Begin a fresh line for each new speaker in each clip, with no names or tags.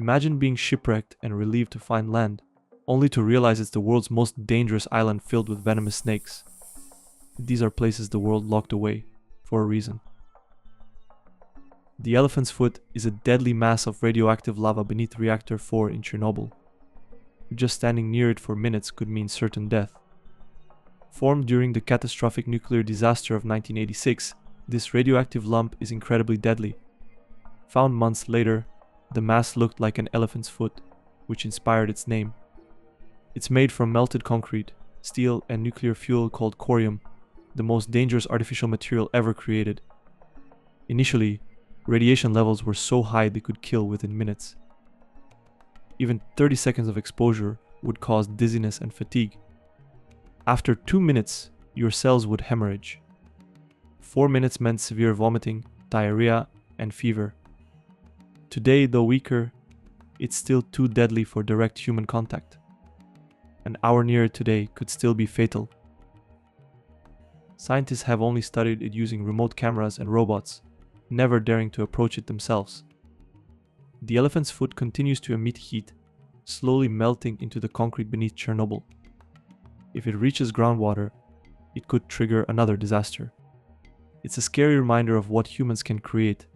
Imagine being shipwrecked and relieved to find land, only to realize it's the world's most dangerous island filled with venomous snakes. These are places the world locked away, for a reason. The Elephant's Foot is a deadly mass of radioactive lava beneath Reactor 4 in Chernobyl. Just standing near it for minutes could mean certain death. Formed during the catastrophic nuclear disaster of 1986, this radioactive lump is incredibly deadly. Found months later, the mass looked like an elephant's foot, which inspired its name. It's made from melted concrete, steel, and nuclear fuel called corium, the most dangerous artificial material ever created. Initially, radiation levels were so high they could kill within minutes. Even 30 seconds of exposure would cause dizziness and fatigue. After 2 minutes, your cells would hemorrhage. 4 minutes meant severe vomiting, diarrhea, and fever. Today, though weaker, it's still too deadly for direct human contact. An hour near it today could still be fatal. Scientists have only studied it using remote cameras and robots, never daring to approach it themselves. The elephant's foot continues to emit heat, slowly melting into the concrete beneath Chernobyl. If it reaches groundwater, it could trigger another disaster. It's a scary reminder of what humans can create,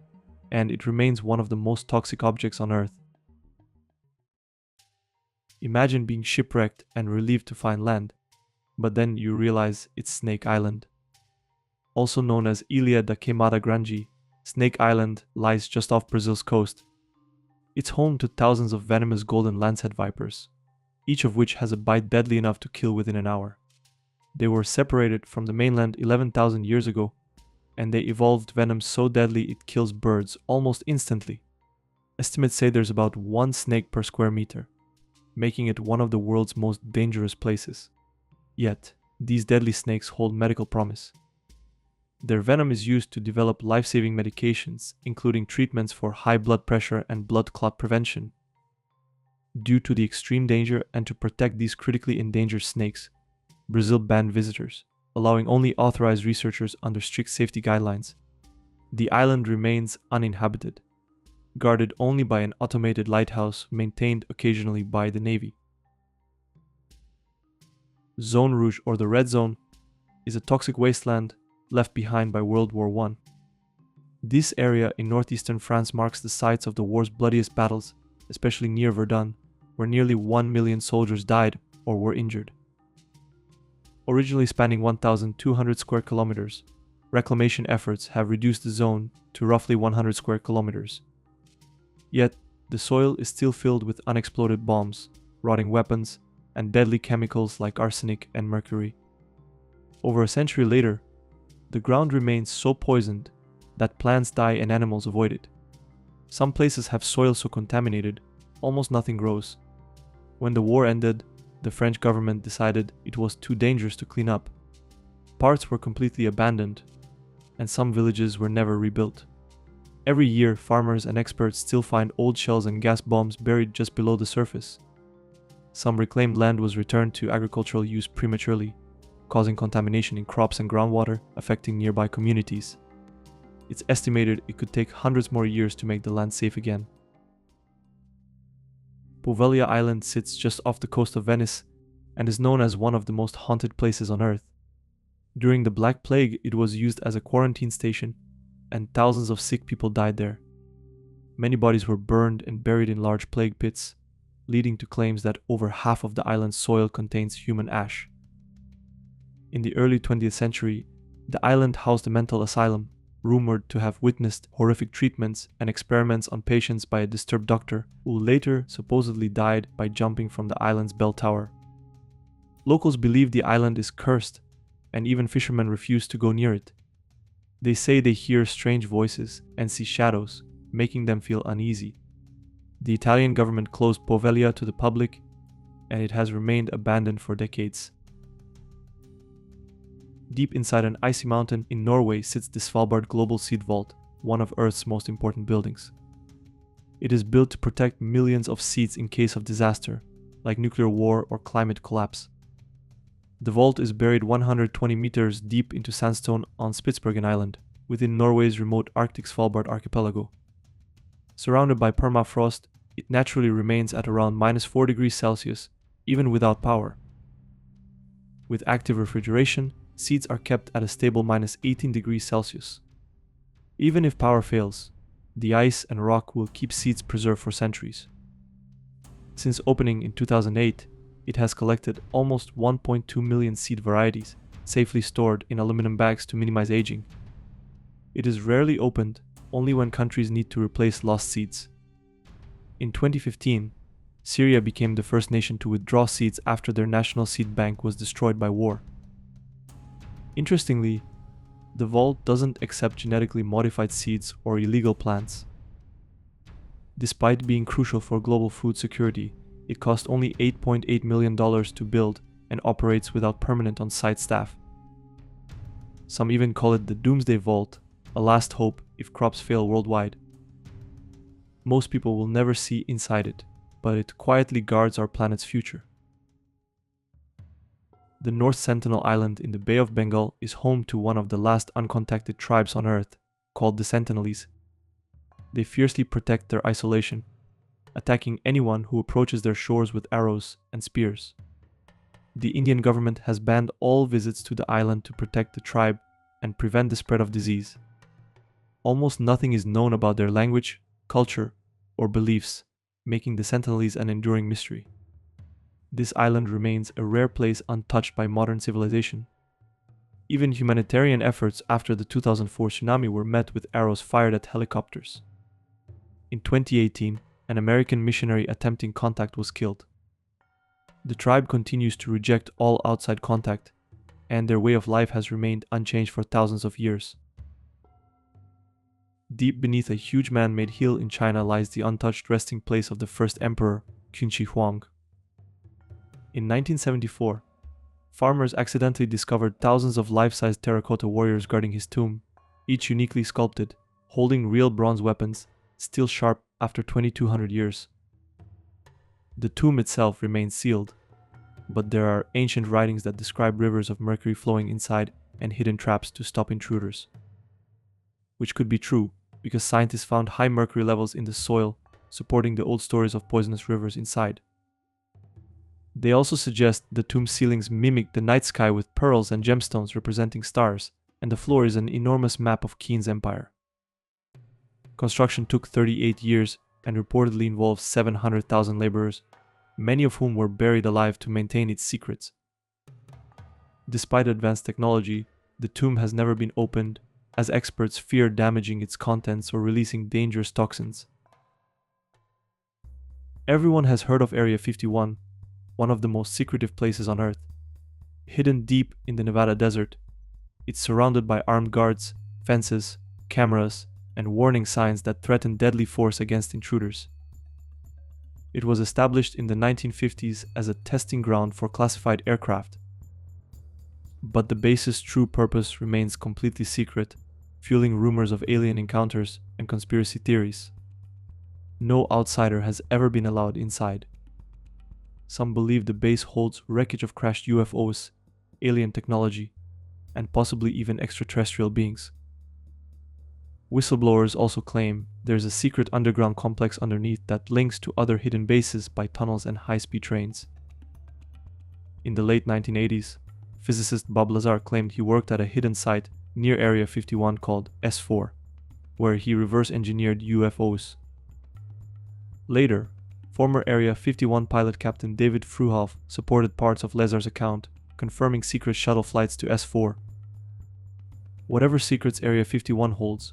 and it remains one of the most toxic objects on Earth. Imagine being shipwrecked and relieved to find land, but then you realize it's Snake Island. Also known as Ilha da Queimada Grande, Snake Island lies just off Brazil's coast. It's home to thousands of venomous golden lancehead vipers, each of which has a bite deadly enough to kill within an hour. They were separated from the mainland 11,000 years ago, and they evolved venom so deadly it kills birds almost instantly. Estimates say there's about 1 snake per square meter, making it one of the world's most dangerous places. Yet, these deadly snakes hold medical promise. Their venom is used to develop life-saving medications, including treatments for high blood pressure and blood clot prevention. Due to the extreme danger and to protect these critically endangered snakes, Brazil banned visitors, allowing only authorized researchers under strict safety guidelines. The island remains uninhabited, guarded only by an automated lighthouse maintained occasionally by the Navy. Zone Rouge, or the Red Zone, is a toxic wasteland left behind by World War I. This area in northeastern France marks the sites of the war's bloodiest battles, especially near Verdun, where nearly 1 million soldiers died or were injured. Originally spanning 1,200 square kilometers, reclamation efforts have reduced the zone to roughly 100 square kilometers. Yet, the soil is still filled with unexploded bombs, rotting weapons, and deadly chemicals like arsenic and mercury. Over a century later, the ground remains so poisoned that plants die and animals avoid it. Some places have soil so contaminated, almost nothing grows. When the war ended, the French government decided it was too dangerous to clean up. Parts were completely abandoned, and some villages were never rebuilt. Every year, farmers and experts still find old shells and gas bombs buried just below the surface. Some reclaimed land was returned to agricultural use prematurely, causing contamination in crops and groundwater, affecting nearby communities. It's estimated it could take hundreds more years to make the land safe again. Poveglia Island sits just off the coast of Venice and is known as one of the most haunted places on Earth. During the Black Plague, it was used as a quarantine station, and thousands of sick people died there. Many bodies were burned and buried in large plague pits, leading to claims that over half of the island's soil contains human ash. In the early 20th century, the island housed a mental asylum, rumored to have witnessed horrific treatments and experiments on patients by a disturbed doctor who later supposedly died by jumping from the island's bell tower. Locals believe the island is cursed, and even fishermen refuse to go near it. They say they hear strange voices and see shadows, making them feel uneasy. The Italian government closed Poveglia to the public, and it has remained abandoned for decades. Deep inside an icy mountain in Norway sits the Svalbard Global Seed Vault, one of Earth's most important buildings. It is built to protect millions of seeds in case of disaster, like nuclear war or climate collapse. The vault is buried 120 meters deep into sandstone on Spitsbergen Island, within Norway's remote Arctic Svalbard archipelago. Surrounded by permafrost, it naturally remains at around -4 degrees Celsius, even without power. With active refrigeration, seeds are kept at a stable -18 degrees Celsius. Even if power fails, the ice and rock will keep seeds preserved for centuries. Since opening in 2008, it has collected almost 1.2 million seed varieties, safely stored in aluminum bags to minimize aging. It is rarely opened, only when countries need to replace lost seeds. In 2015, Syria became the first nation to withdraw seeds after their national seed bank was destroyed by war. Interestingly, the vault doesn't accept genetically modified seeds or illegal plants. Despite being crucial for global food security, it cost only $8.8 million to build and operates without permanent on-site staff. Some even call it the Doomsday Vault, a last hope if crops fail worldwide. Most people will never see inside it, but it quietly guards our planet's future. The North Sentinel Island in the Bay of Bengal is home to one of the last uncontacted tribes on Earth, called the Sentinelese. They fiercely protect their isolation, attacking anyone who approaches their shores with arrows and spears. The Indian government has banned all visits to the island to protect the tribe and prevent the spread of disease. Almost nothing is known about their language, culture, or beliefs, making the Sentinelese an enduring mystery. This island remains a rare place untouched by modern civilization. Even humanitarian efforts after the 2004 tsunami were met with arrows fired at helicopters. In 2018, an American missionary attempting contact was killed. The tribe continues to reject all outside contact, and their way of life has remained unchanged for thousands of years. Deep beneath a huge man-made hill in China lies the untouched resting place of the first emperor, Qinshi Huang. In 1974, farmers accidentally discovered thousands of life-size terracotta warriors guarding his tomb, each uniquely sculpted, holding real bronze weapons, still sharp after 2,200 years. The tomb itself remains sealed, but there are ancient writings that describe rivers of mercury flowing inside and hidden traps to stop intruders. Which could be true, because scientists found high mercury levels in the soil, supporting the old stories of poisonous rivers inside. They also suggest the tomb ceilings mimic the night sky with pearls and gemstones representing stars, and the floor is an enormous map of Qin's empire. Construction took 38 years and reportedly involved 700,000 laborers, many of whom were buried alive to maintain its secrets. Despite advanced technology, the tomb has never been opened, as experts fear damaging its contents or releasing dangerous toxins. Everyone has heard of Area 51, one of the most secretive places on Earth. Hidden deep in the Nevada desert, it's surrounded by armed guards, fences, cameras, and warning signs that threaten deadly force against intruders. It was established in the 1950s as a testing ground for classified aircraft. But the base's true purpose remains completely secret, fueling rumors of alien encounters and conspiracy theories. No outsider has ever been allowed inside. Some believe the base holds wreckage of crashed UFOs, alien technology, and possibly even extraterrestrial beings. Whistleblowers also claim there's a secret underground complex underneath that links to other hidden bases by tunnels and high-speed trains. In the late 1980s, physicist Bob Lazar claimed he worked at a hidden site near Area 51 called S4, where he reverse-engineered UFOs. Later, former Area 51 pilot Captain David Fruhalf supported parts of Lazar's account, confirming secret shuttle flights to S4. Whatever secrets Area 51 holds,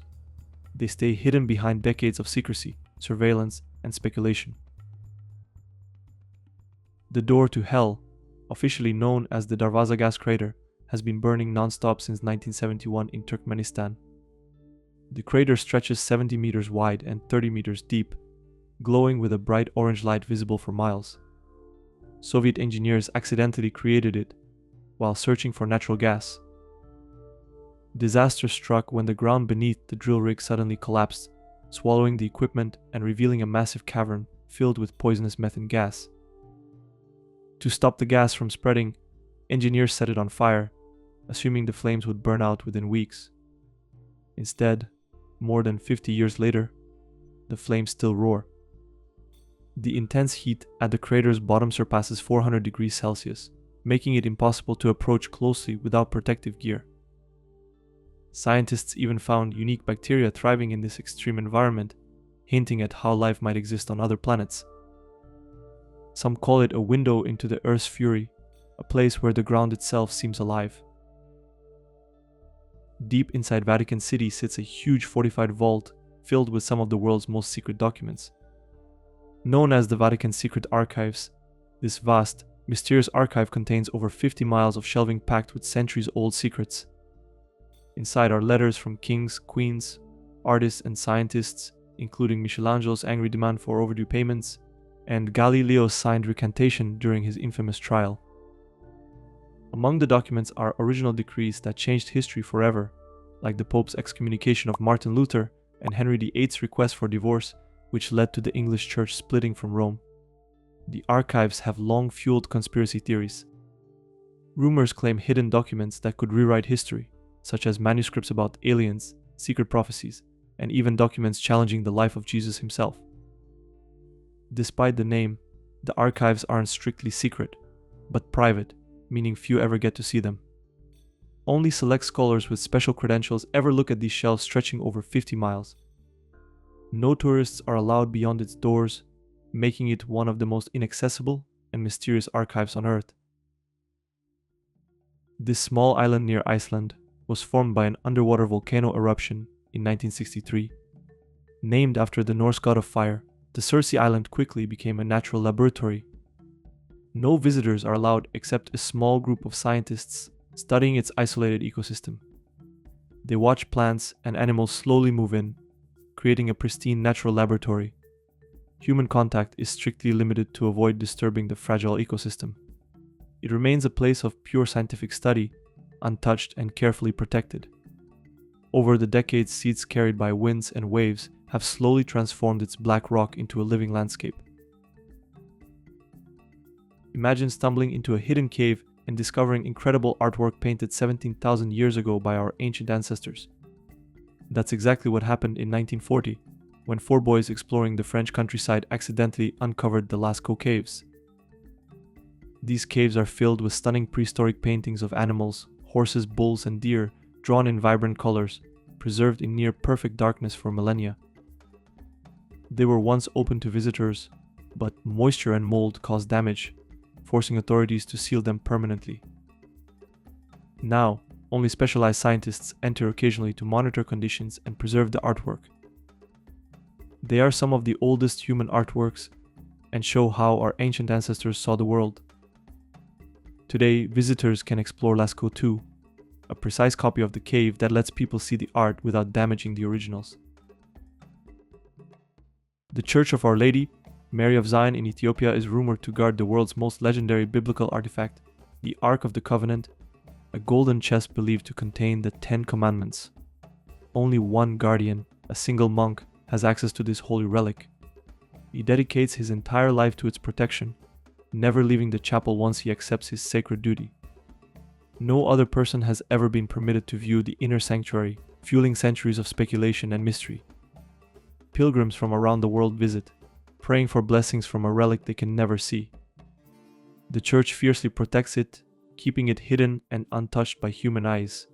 they stay hidden behind decades of secrecy, surveillance, and speculation. The door to hell, officially known as the Darvaza gas crater, has been burning non-stop since 1971 in Turkmenistan. The crater stretches 70 meters wide and 30 meters deep, glowing with a bright orange light visible for miles. Soviet engineers accidentally created it while searching for natural gas. Disaster struck when the ground beneath the drill rig suddenly collapsed, swallowing the equipment and revealing a massive cavern filled with poisonous methane gas. To stop the gas from spreading, engineers set it on fire, assuming the flames would burn out within weeks. Instead, more than 50 years later, the flames still roar. The intense heat at the crater's bottom surpasses 400 degrees Celsius, making it impossible to approach closely without protective gear. Scientists even found unique bacteria thriving in this extreme environment, hinting at how life might exist on other planets. Some call it a window into the Earth's fury, a place where the ground itself seems alive. Deep inside Vatican City sits a huge fortified vault filled with some of the world's most secret documents. Known as the Vatican Secret Archives, this vast, mysterious archive contains over 50 miles of shelving packed with centuries-old secrets. Inside are letters from kings, queens, artists, and scientists, including Michelangelo's angry demand for overdue payments, and Galileo's signed recantation during his infamous trial. Among the documents are original decrees that changed history forever, like the Pope's excommunication of Martin Luther and Henry VIII's request for divorce, which led to the English Church splitting from Rome. The archives have long fueled conspiracy theories. Rumors claim hidden documents that could rewrite history, such as manuscripts about aliens, secret prophecies, and even documents challenging the life of Jesus himself. Despite the name, the archives aren't strictly secret, but private, meaning few ever get to see them. Only select scholars with special credentials ever look at these shelves stretching over 50 miles. No tourists are allowed beyond its doors, making it one of the most inaccessible and mysterious archives on Earth. This small island near Iceland was formed by an underwater volcano eruption in 1963. Named after the Norse god of fire, the Surtsey island quickly became a natural laboratory. No visitors are allowed except a small group of scientists studying its isolated ecosystem. They watch plants and animals slowly move in, creating a pristine natural laboratory. Human contact is strictly limited to avoid disturbing the fragile ecosystem. It remains a place of pure scientific study, untouched and carefully protected. Over the decades, seeds carried by winds and waves have slowly transformed its black rock into a living landscape. Imagine stumbling into a hidden cave and discovering incredible artwork painted 17,000 years ago by our ancient ancestors. That's exactly what happened in 1940, when 4 boys exploring the French countryside accidentally uncovered the Lascaux caves. These caves are filled with stunning prehistoric paintings of animals, horses, bulls, and deer, drawn in vibrant colors, preserved in near-perfect darkness for millennia. They were once open to visitors, but moisture and mold caused damage, forcing authorities to seal them permanently. Now, only specialized scientists enter occasionally to monitor conditions and preserve the artwork. They are some of the oldest human artworks and show how our ancient ancestors saw the world. Today, visitors can explore Lascaux 2, a precise copy of the cave that lets people see the art without damaging the originals. The Church of Our Lady, Mary of Zion in Ethiopia, is rumored to guard the world's most legendary biblical artifact, the Ark of the Covenant, a golden chest believed to contain the 10 Commandments. Only one guardian, a single monk, has access to this holy relic. He dedicates his entire life to its protection, never leaving the chapel once he accepts his sacred duty. No other person has ever been permitted to view the inner sanctuary, fueling centuries of speculation and mystery. Pilgrims from around the world visit, praying for blessings from a relic they can never see. The church fiercely protects it, keeping it hidden and untouched by human eyes.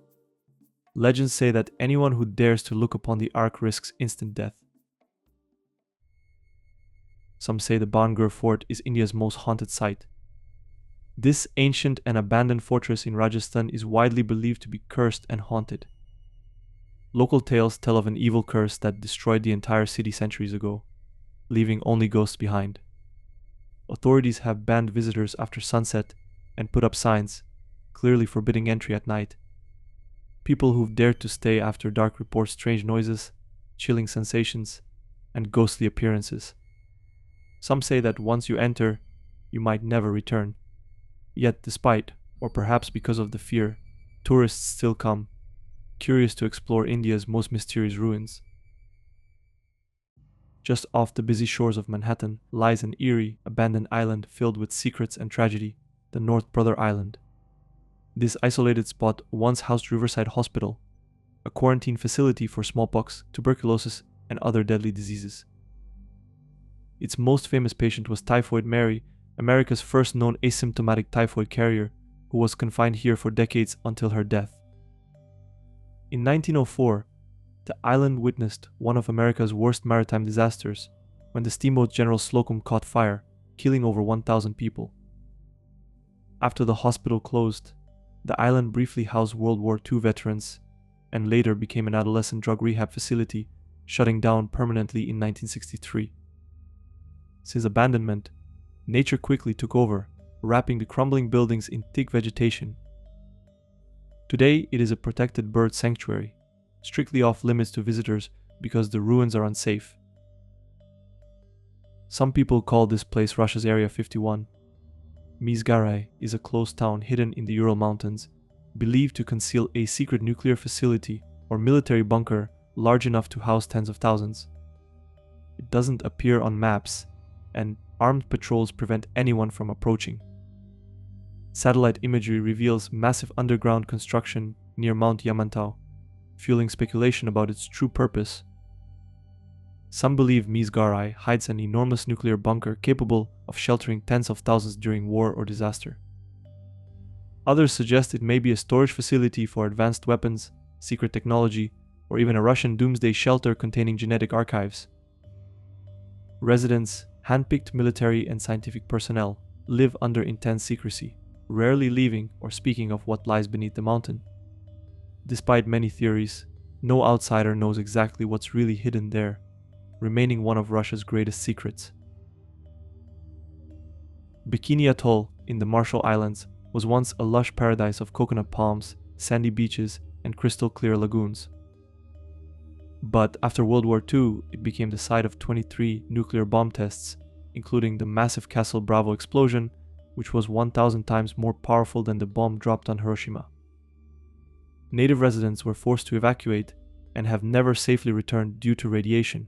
Legends say that anyone who dares to look upon the Ark risks instant death. Some say the Bhangarh fort is India's most haunted site. This ancient and abandoned fortress in Rajasthan is widely believed to be cursed and haunted. Local tales tell of an evil curse that destroyed the entire city centuries ago, leaving only ghosts behind. Authorities have banned visitors after sunset and put up signs, clearly forbidding entry at night. People who've dared to stay after dark report strange noises, chilling sensations, and ghostly appearances. Some say that once you enter, you might never return. Yet despite, or perhaps because of the fear, tourists still come, curious to explore India's most mysterious ruins. Just off the busy shores of Manhattan lies an eerie, abandoned island filled with secrets and tragedy, the North Brother Island. This isolated spot once housed Riverside Hospital, a quarantine facility for smallpox, tuberculosis, and other deadly diseases. Its most famous patient was Typhoid Mary, America's first known asymptomatic typhoid carrier, who was confined here for decades until her death. In 1904, the island witnessed one of America's worst maritime disasters when the steamboat General Slocum caught fire, killing over 1,000 people. After the hospital closed, the island briefly housed World War II veterans and later became an adolescent drug rehab facility, shutting down permanently in 1963. Since abandonment, nature quickly took over, wrapping the crumbling buildings in thick vegetation. Today, it is a protected bird sanctuary, strictly off limits to visitors because the ruins are unsafe. Some people call this place Russia's Area 51. Mezhgorye is a closed town hidden in the Ural Mountains, believed to conceal a secret nuclear facility or military bunker large enough to house tens of thousands. It doesn't appear on maps, and armed patrols prevent anyone from approaching. Satellite imagery reveals massive underground construction near Mount Yamantau, fueling speculation about its true purpose. Some believe Mezhgorye hides an enormous nuclear bunker capable of sheltering tens of thousands during war or disaster. Others suggest it may be a storage facility for advanced weapons, secret technology, or even a Russian doomsday shelter containing genetic archives. Residents, handpicked military and scientific personnel, live under intense secrecy, rarely leaving or speaking of what lies beneath the mountain. Despite many theories, no outsider knows exactly what's really hidden there, remaining one of Russia's greatest secrets. Bikini Atoll in the Marshall Islands was once a lush paradise of coconut palms, sandy beaches, and crystal-clear lagoons. But after World War II, it became the site of 23 nuclear bomb tests, including the massive Castle Bravo explosion, which was 1,000 times more powerful than the bomb dropped on Hiroshima. Native residents were forced to evacuate and have never safely returned due to radiation.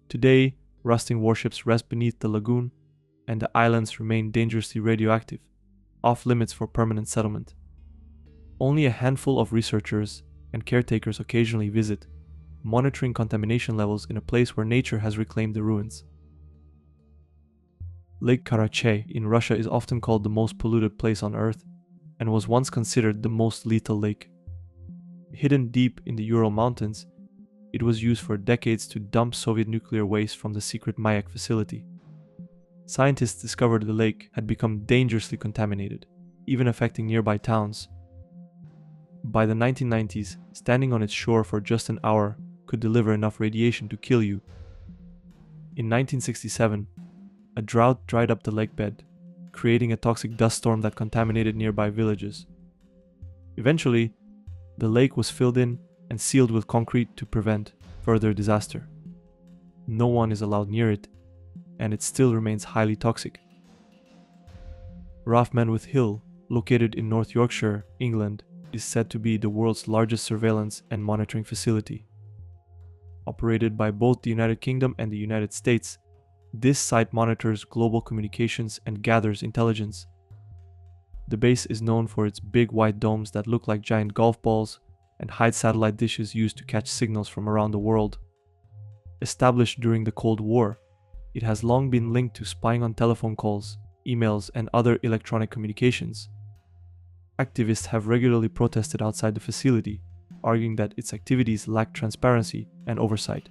Today, rusting warships rest beneath the lagoon, and the islands remain dangerously radioactive, off limits for permanent settlement. Only a handful of researchers and caretakers occasionally visit, monitoring contamination levels in a place where nature has reclaimed the ruins. Lake Karachay in Russia is often called the most polluted place on Earth and was once considered the most lethal lake. Hidden deep in the Ural Mountains, it was used for decades to dump Soviet nuclear waste from the secret Mayak facility. Scientists discovered the lake had become dangerously contaminated, even affecting nearby towns. By the 1990s, standing on its shore for just an hour could deliver enough radiation to kill you. In 1967, a drought dried up the lake bed, creating a toxic dust storm that contaminated nearby villages. Eventually, the lake was filled in and sealed with concrete to prevent further disaster. No one is allowed near it, and it still remains highly toxic. Rough Menwith Hill, located in North Yorkshire, England, is said to be the world's largest surveillance and monitoring facility. Operated by both the United Kingdom and the United States, this site monitors global communications and gathers intelligence. The base is known for its big white domes that look like giant golf balls and hide satellite dishes used to catch signals from around the world. Established during the Cold War, it has long been linked to spying on telephone calls, emails, and other electronic communications. Activists have regularly protested outside the facility, arguing that its activities lack transparency and oversight.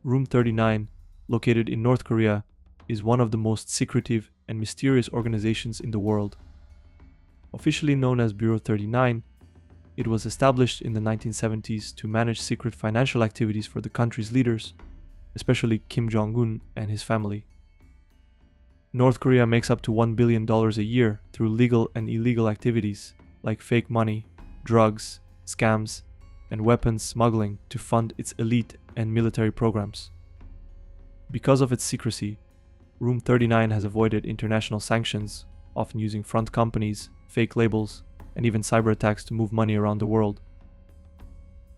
Room 39, located in North Korea, is one of the most secretive and mysterious organizations in the world. Officially known as Bureau 39, it was established in the 1970s to manage secret financial activities for the country's leaders, especially Kim Jong-un and his family. North Korea makes up to $1 billion a year through legal and illegal activities like fake money, drugs, scams, and weapons smuggling to fund its elite and military programs. Because of its secrecy, Room 39 has avoided international sanctions, often using front companies, fake labels, and even cyber attacks to move money around the world.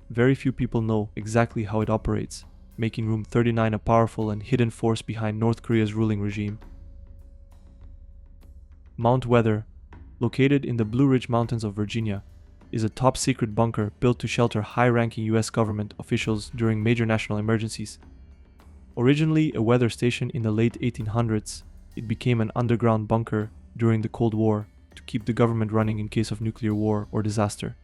Very few people know exactly how it operates, making Room 39 a powerful and hidden force behind North Korea's ruling regime. Mount Weather, located in the Blue Ridge Mountains of Virginia, is a top-secret bunker built to shelter high-ranking US government officials during major national emergencies. Originally a weather station in the late 1800s, it became an underground bunker during the Cold War to keep the government running in case of nuclear war or disaster.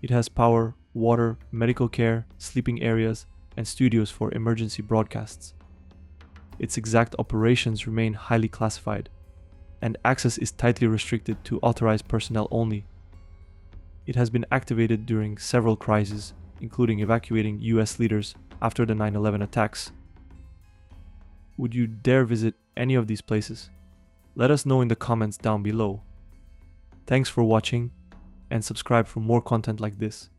It has power, water, medical care, sleeping areas, and studios for emergency broadcasts. Its exact operations remain highly classified, and access is tightly restricted to authorized personnel only. It has been activated during several crises, including evacuating US leaders after the 9/11 attacks. Would you dare visit any of these places? Let us know in the comments down below. Thanks for watching, and subscribe for more content like this.